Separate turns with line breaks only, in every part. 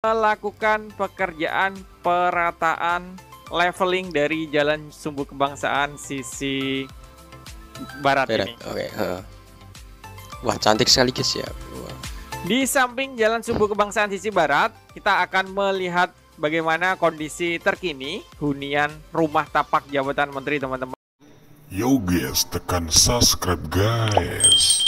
melakukan pekerjaan perataan leveling dari Jalan Sumbu Kebangsaan sisi barat ini.
Oke. Wah, cantik sekali guys ya. Wah.
Di samping Jalan Sumbu Kebangsaan sisi barat, kita akan melihat bagaimana kondisi terkini hunian rumah tapak jabatan menteri, teman-teman.
Yo guys, tekan subscribe guys.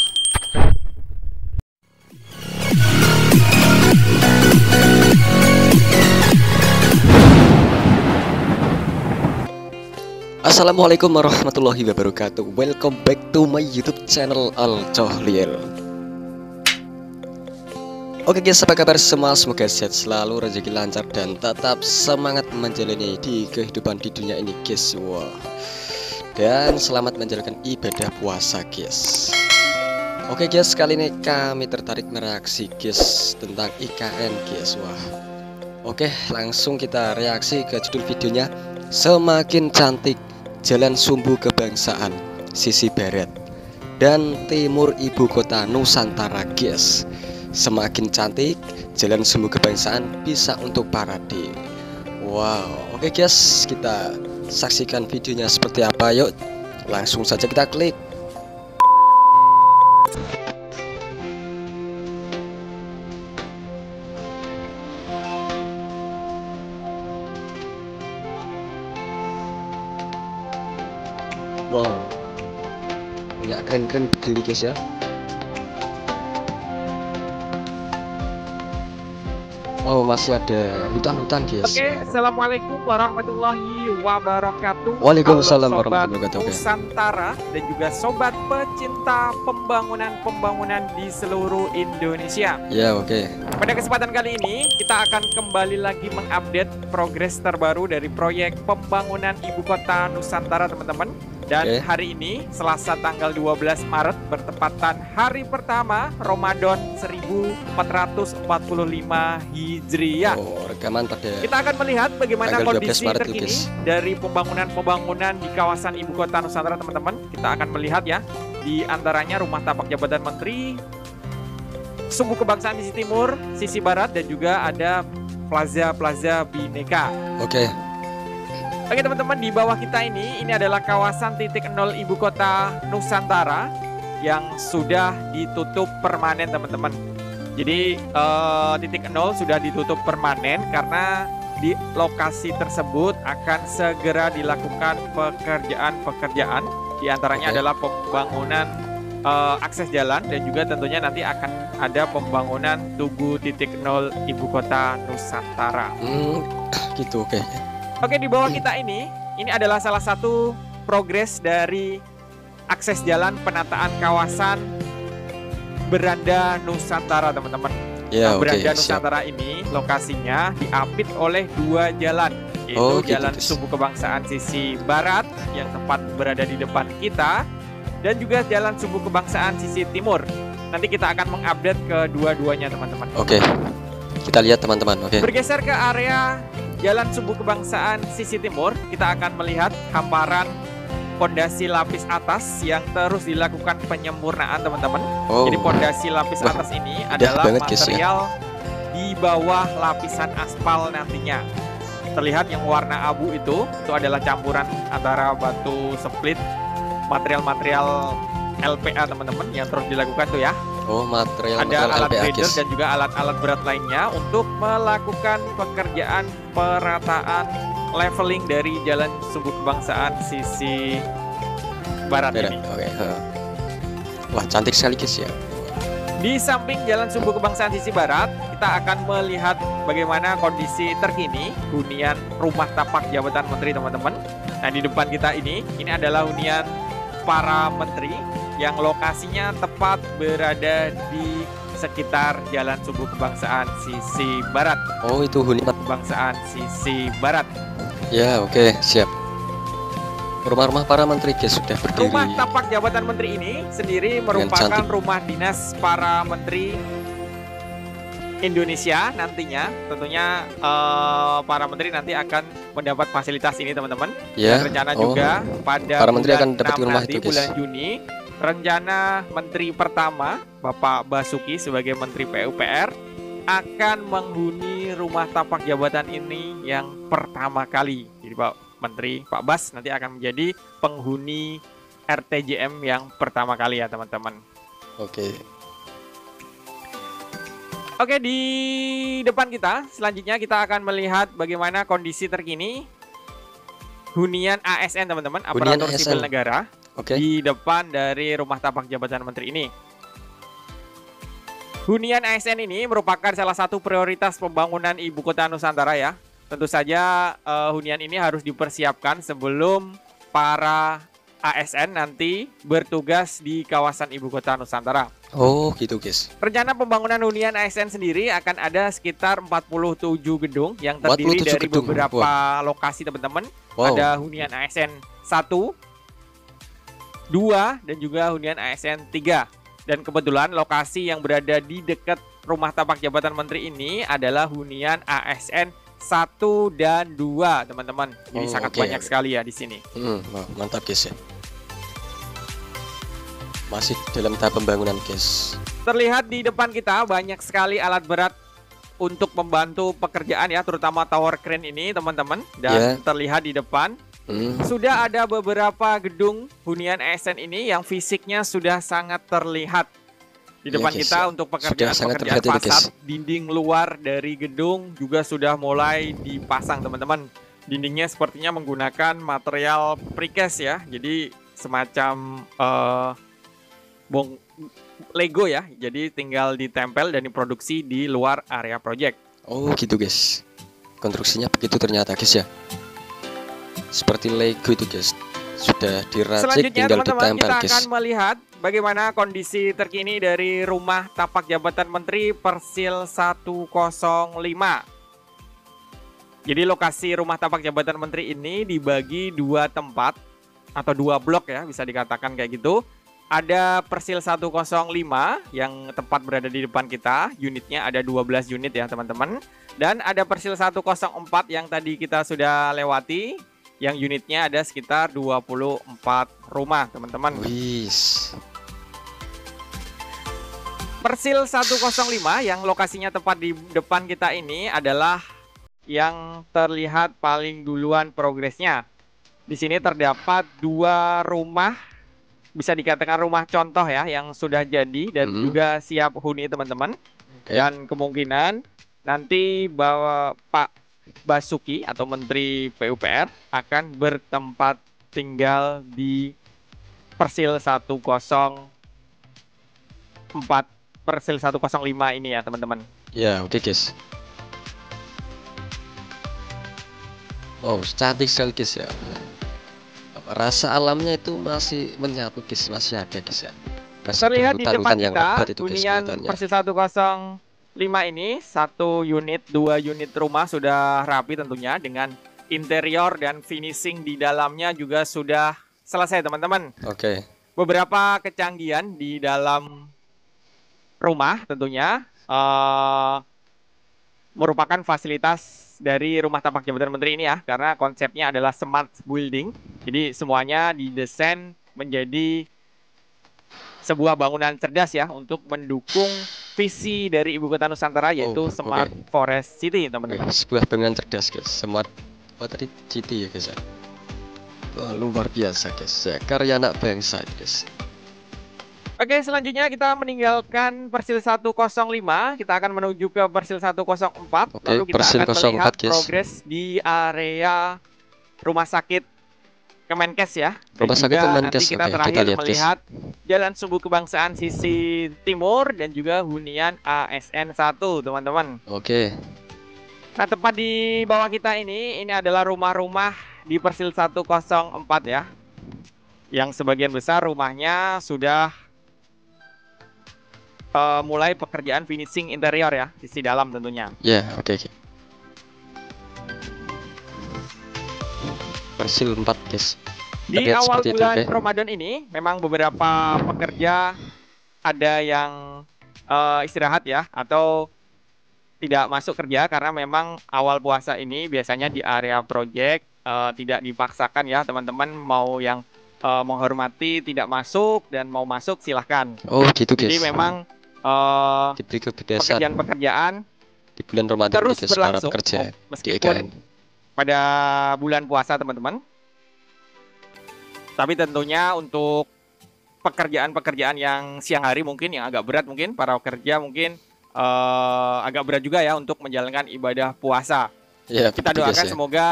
Assalamualaikum warahmatullahi wabarakatuh. Welcome back to my YouTube channel Al Cohliel. Oke guys, apa kabar semua? Semoga sehat selalu, rezeki lancar dan tetap semangat menjalani di kehidupan di dunia ini guys. Wah. Dan selamat menjalankan ibadah puasa guys. Oke guys, kali ini kami tertarik mereaksi guys tentang IKN guys. Wah. Oke, langsung kita reaksi ke judul videonya. Semakin cantik Jalan Sumbu Kebangsaan sisi barat dan timur ibu kota Nusantara guys. Semakin cantik Jalan Sumbu Kebangsaan bisa untuk parade. Wow, oke guys, kita saksikan videonya seperti apa. Yuk langsung saja kita klik. Wow, ya keren-keren begini guys ya. Oh, masih ada hutan-hutan guys.
Oke, assalamualaikum warahmatullahi wabarakatuh.
Waalaikumsalam
Halo,
warahmatullahi
sobat
wabarakatuh.
Nusantara dan juga sobat pecinta pembangunan di seluruh Indonesia.
Ya, oke.
Pada kesempatan kali ini kita akan kembali lagi mengupdate progres terbaru dari proyek pembangunan ibu kota Nusantara, teman-teman. Dan hari ini Selasa tanggal 12 Maret bertepatan hari pertama Ramadan 1445 Hijriah.
Oh, rekaman pada
Kita akan melihat bagaimana
tanggal 12
kondisi
Maret
terkini
guys.
dari pembangunan di kawasan ibu kota Nusantara, teman-teman. Kita akan melihat ya, di antaranya rumah tapak jabatan menteri, Sumbu Kebangsaan sisi timur, sisi barat, dan juga ada plaza Bhinneka.
Oke.
Oke teman-teman, di bawah kita ini adalah kawasan titik nol ibu kota Nusantara yang sudah ditutup permanen, teman-teman. Jadi titik nol sudah ditutup permanen karena di lokasi tersebut akan segera dilakukan pekerjaan. Di antaranya adalah pembangunan akses jalan dan juga tentunya nanti akan ada pembangunan tugu titik nol ibu kota Nusantara.
Gitu, oke.
Oke, di bawah kita ini adalah salah satu progres dari akses jalan penataan kawasan Beranda Nusantara, teman-teman.
Ya, oke.
Beranda Nusantara ini lokasinya diapit oleh dua jalan, yaitu Jalan Sumbu Kebangsaan sisi barat yang tepat berada di depan kita, dan juga Jalan Sumbu Kebangsaan sisi timur. Nanti kita akan mengupdate kedua-duanya, teman-teman.
Oke. Kita lihat teman-teman, oke.
Bergeser ke area Jalan Sumbu Kebangsaan sisi timur, kita akan melihat hamparan pondasi lapis atas yang terus dilakukan penyempurnaan, teman-teman. Jadi pondasi lapis atas ini adalah material di bawah lapisan aspal nantinya. Terlihat yang warna abu itu adalah campuran antara batu split, material LPA, teman-teman, yang terus dilakukan tuh ya.
Material
ada alat
LPA
grader dan juga alat-alat berat lainnya untuk melakukan pekerjaan perataan leveling dari Jalan Sumbu Kebangsaan sisi barat ini.
Oke. Wah, cantik sekali guys ya.
Di samping Jalan Sumbu Kebangsaan sisi barat, kita akan melihat bagaimana kondisi terkini hunian rumah tapak jabatan menteri, teman-teman. Nah, di depan kita ini adalah hunian para menteri yang lokasinya tepat berada di sekitar Jalan Sumbu Kebangsaan sisi barat. Oh, itu hunian kebangsaan sisi barat.
Ya, oke, siap. Rumah-rumah para menteri guys sudah berdiri.
Rumah tapak jabatan menteri ini sendiri merupakan rumah dinas para menteri Indonesia nantinya. Tentunya para menteri nanti akan mendapat fasilitas ini, teman-teman.
Ya.
Dan rencana juga pada
para menteri akan dapat rumah itu guys.
Bulan Juni, rencana menteri pertama Bapak Basuki sebagai menteri PUPR akan menghuni rumah tapak jabatan ini yang pertama kali. Jadi Pak Menteri, Pak Bas nanti akan menjadi penghuni RTJM yang pertama kali ya teman-teman.
Oke.
Oke, di depan kita selanjutnya kita akan melihat bagaimana kondisi terkini hunian ASN teman-teman, aparatur
Hunian
sipil
ASN.
negara
Oke.
di depan dari rumah tapak jabatan menteri ini. Hunian ASN ini merupakan salah satu prioritas pembangunan ibu kota Nusantara ya. Tentu saja hunian ini harus dipersiapkan sebelum para ASN nanti bertugas di kawasan ibu kota Nusantara.
Oh gitu guys.
Rencana pembangunan hunian ASN sendiri akan ada sekitar 47 gedung yang terdiri
47
dari
gedung.
beberapa lokasi teman-teman.
Wow.
Ada hunian ASN 1, 2, dan juga hunian ASN 3. Dan kebetulan lokasi yang berada di dekat rumah tapak jabatan menteri ini adalah hunian ASN 1 dan 2 teman-teman. Jadi
Oh,
sangat
oke.
banyak sekali ya di sini.
Wah, mantap guys ya. Masih dalam tahap pembangunan guys.
Terlihat di depan kita banyak sekali alat berat untuk membantu pekerjaan ya, terutama tower crane ini teman-teman. Dan terlihat di depan sudah ada beberapa gedung hunian ASN ini yang fisiknya sudah sangat terlihat di depan
guys,
kita
ya.
untuk
Sudah sangat
pekerjaan
terlihat ini,
fasad.
guys.
Dinding luar dari gedung juga sudah mulai dipasang teman-teman. Dindingnya sepertinya menggunakan material precast ya, jadi semacam Lego ya, jadi tinggal ditempel dan diproduksi di luar area project.
Oh gitu guys. Konstruksinya begitu ternyata guys ya. Seperti Lego itu guys. Sudah diracik
Selanjutnya
tinggal
teman-teman
ditempel
kita
guys.
akan melihat bagaimana kondisi terkini dari rumah tapak jabatan menteri Persil 105. Jadi lokasi rumah tapak jabatan menteri ini dibagi dua tempat atau dua blok ya, bisa dikatakan kayak gitu. Ada Persil 105 yang tepat berada di depan kita. Unitnya ada 12 unit ya teman-teman. Dan ada Persil 104 yang tadi kita sudah lewati, yang unitnya ada sekitar 24 rumah teman-teman.
Wis.
Persil 105 yang lokasinya tepat di depan kita ini adalah yang terlihat paling duluan progresnya. Di sini terdapat dua rumah, bisa dikatakan rumah contoh ya, yang sudah jadi dan juga siap huni teman-teman. Dan kemungkinan nanti bahwa Pak Basuki atau Menteri PUPR akan bertempat tinggal di Persil 104, Persil 105 ini ya teman-teman.
Ya oke guys. Oh cantik sekali guys ya. Rasa alamnya itu masih menyatu guys, masih ada guys ya. Masih
Terlihat di depan
yang
kita
lebat itu guys
hunian
kelihatannya.
Persil 105 ini, satu unit, dua unit rumah sudah rapi tentunya, dengan interior dan finishing di dalamnya juga sudah selesai teman-teman.
Oke.
Beberapa kecanggihan di dalam rumah tentunya merupakan fasilitas dari rumah tapak jabatan menteri ini ya, karena konsepnya adalah smart building. Jadi semuanya didesain menjadi sebuah bangunan cerdas ya, untuk mendukung visi dari ibu kota Nusantara, yaitu Smart Forest City teman-teman.
Sebuah bangunan cerdas guys, smart tadi city ya guys ya. Wah, luar biasa guys ya, karya anak bangsa guys.
Oke, selanjutnya kita meninggalkan Persil 105, kita akan menuju ke Persil 104. Lalu kita
Persil
akan
104,
melihat
guys.
progres di area rumah sakit Kemenkes ya. Dan
Rumah sakit
juga
Kemenkes.
nanti kita
Oke,
terakhir
kita lihat, guys.
melihat Jalan Sumbu Kebangsaan sisi timur dan juga hunian ASN 1 teman-teman.
Oke.
Nah, tepat di bawah kita ini adalah rumah-rumah di Persil 104 ya, yang sebagian besar rumahnya sudah mulai pekerjaan finishing interior ya, sisi dalam tentunya.
Ya, oke. Persil 4 guys.
Di
Terlihat
awal
seperti itu,
bulan
oke.
Ramadan ini memang beberapa pekerja ada yang istirahat ya, atau tidak masuk kerja karena memang awal puasa ini biasanya di area project tidak dipaksakan ya teman-teman, mau yang menghormati tidak masuk dan mau masuk silahkan.
Oh gitu guys.
Jadi memang
diberi kebebasan.
pekerjaan-pekerjaan
di bulan Ramadan
terus
ini guys, para
berlangsung
pekerja di
meskipun
EKN.
pada bulan puasa teman-teman. Tapi tentunya untuk pekerjaan-pekerjaan yang siang hari mungkin yang agak berat, mungkin para pekerja mungkin agak berat juga ya untuk menjalankan ibadah puasa.
Ya,
Kita
betul, guys,
doakan
ya.
semoga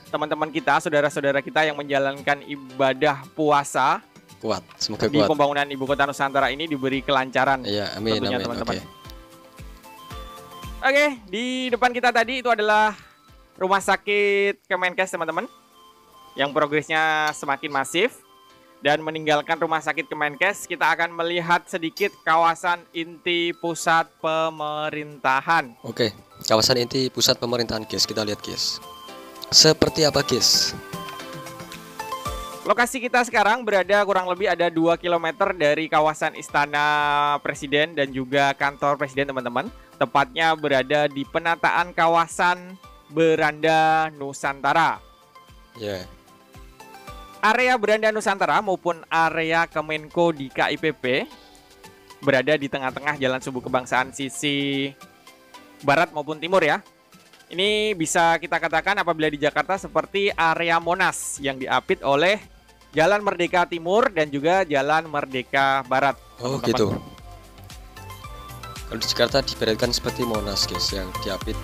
teman-teman kita, saudara-saudara kita yang menjalankan ibadah puasa
Kuat, semoga
di
kuat.
pembangunan Ibu Kota Nusantara ini diberi kelancaran.
Iya, amin
tentunya,
amin.
teman-teman.
Oke.
Oke, di depan kita tadi itu adalah rumah sakit Kemenkes teman-teman, yang progresnya semakin masif. Dan meninggalkan rumah sakit Kemenkes, kita akan melihat sedikit kawasan inti pusat pemerintahan.
Oke, kawasan inti pusat pemerintahan guys, kita lihat guys. Seperti apa guys?
Lokasi kita sekarang berada kurang lebih ada 2 km dari kawasan Istana Presiden dan juga kantor Presiden teman-teman. Tepatnya berada di penataan kawasan Beranda Nusantara.
Ya.
Area Beranda Nusantara maupun area Kemenko di KIPP berada di tengah-tengah Jalan Subuh Kebangsaan sisi barat maupun timur ya. Ini bisa kita katakan apabila di Jakarta seperti area Monas yang diapit oleh Jalan Merdeka Timur dan juga Jalan Merdeka Barat.
Oh
teman-teman.
gitu. Kalau di Jakarta diberatkan seperti Monas guys, yang diapit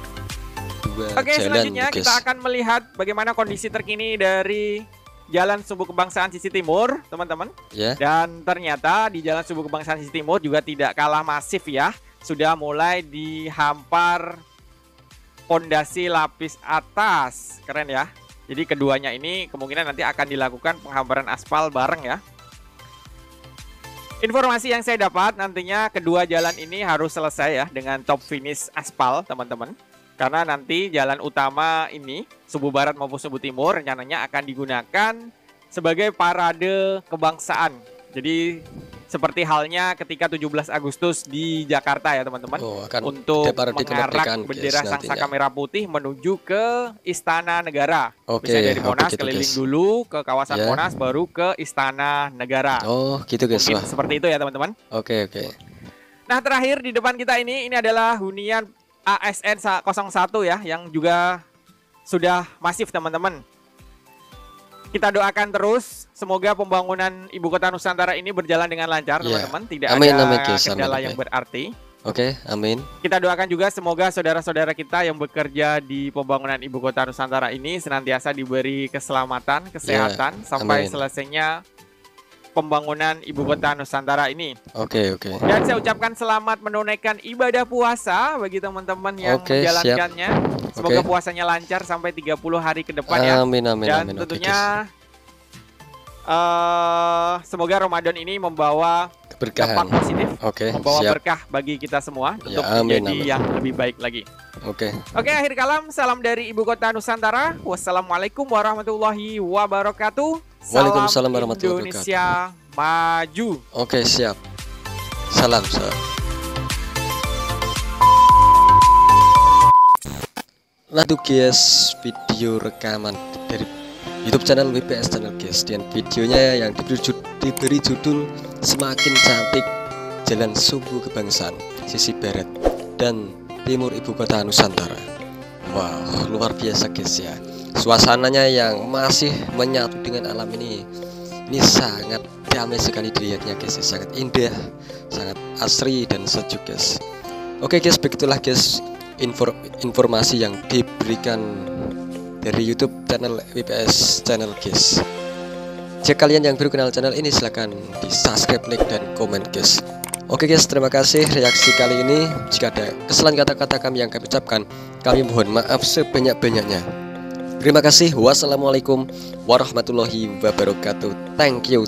dua
Oke,
jalan
selanjutnya
guys.
kita akan melihat bagaimana kondisi terkini dari Jalan Subuh Kebangsaan sisi timur, teman-teman.
Ya.
Dan ternyata di Jalan Subuh Kebangsaan sisi timur juga tidak kalah masif ya. Sudah mulai dihampar pondasi lapis atas. Keren ya. Jadi keduanya ini kemungkinan nanti akan dilakukan penghamparan aspal bareng ya. Informasi yang saya dapat nantinya kedua jalan ini harus selesai ya dengan top finish aspal teman-teman. Karena nanti jalan utama ini, Subuh Barat maupun Subuh Timur, rencananya akan digunakan sebagai parade kebangsaan. Jadi seperti halnya ketika 17 Agustus di Jakarta ya teman-teman.
Oh, akan
Untuk
ada parade
mengarak
kemerdekaan, guys,
bendera
nantinya.
Sangsaka Merah Putih menuju ke Istana Negara.
Oke,
Misalnya dari
oke,
Monas
gitu,
keliling
guys.
dulu ke kawasan
Ya.
Monas baru ke Istana Negara.
Oh gitu guys.
Mungkin
Wah.
seperti itu ya teman-teman.
Oke oke.
Nah, terakhir di depan kita ini adalah hunian ASN 01 ya, yang juga sudah masif teman-teman. Kita doakan terus semoga pembangunan Ibu Kota Nusantara ini berjalan dengan lancar
Ya.
teman-teman. Tidak
Amin,
ada
amin, guys.
kendala
Amin,
yang
amin.
berarti.
Oke, amin.
Kita doakan juga semoga saudara-saudara kita yang bekerja di pembangunan Ibu Kota Nusantara ini senantiasa diberi keselamatan, kesehatan sampai
amin.
selesainya pembangunan Ibu Kota Nusantara ini.
Oke oke.
Dan saya ucapkan selamat menunaikan ibadah puasa bagi teman-teman yang
Oke, siap.
menjalankannya. Semoga
Oke.
puasanya lancar sampai 30 hari ke depan ya.
Amin amin
Dan
amin. Oke,
tentunya semoga Ramadan ini membawa
guys. Keberkahan.
dampak positif,
Oke,
membawa
siap.
berkah bagi kita semua
Ya,
untuk
amin,
menjadi
amin.
yang lebih baik lagi.
Oke.
Oke, akhir kalam, salam dari Ibu Kota Nusantara. Wassalamualaikum warahmatullahi wabarakatuh.
Waalaikumsalam
Salam
warahmatullahi
Indonesia maju.
Oke, siap. Salam. Nah tuh guys, video rekaman dari YouTube channel WPS Channel guys, dan videonya yang diberi judul Semakin Cantik Jalan Subuh Kebangsaan sisi barat dan timur Ibu Kota Nusantara. Wow, luar biasa guys ya. Suasananya yang masih menyatu dengan alam ini sangat damai sekali dilihatnya guys, sangat indah, sangat asri dan sejuk guys. Oke guys, begitulah guys informasi yang diberikan dari YouTube channel WPS Channel guys. Jika kalian yang baru kenal channel ini, silahkan di subscribe, like, dan komen guys. Oke guys, terima kasih reaksi kali ini. Jika ada kesalahan kata-kata kami yang kami ucapkan, kami mohon maaf sebanyak-banyaknya. Terima kasih. Wassalamualaikum warahmatullahi wabarakatuh. Thank you.